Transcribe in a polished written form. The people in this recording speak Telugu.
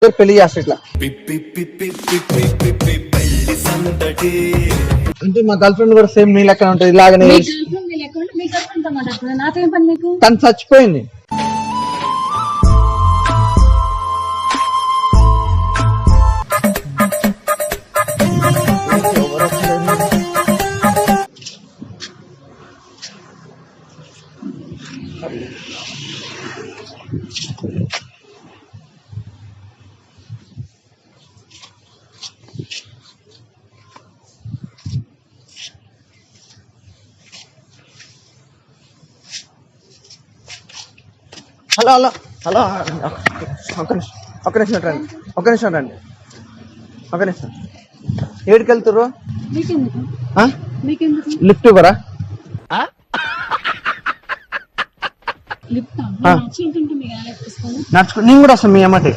పేరు పెళ్లి చేస్తా ఇట్లా అంటే మా గర్ల్ ఫ్రెండ్ కూడా సేమ్ నీ లెక్క ఉంటుంది ఇలాగనే. తను చచ్చిపోయింది. హలో హలో హలో ఒక్క నిమిషం రండి. ఏడికి వెళ్తుర్రు? లిఫ్ట్ ఇవ్వరా? నడుచుకో, నేను కూడా వస్తాను మీ అమ్మటి.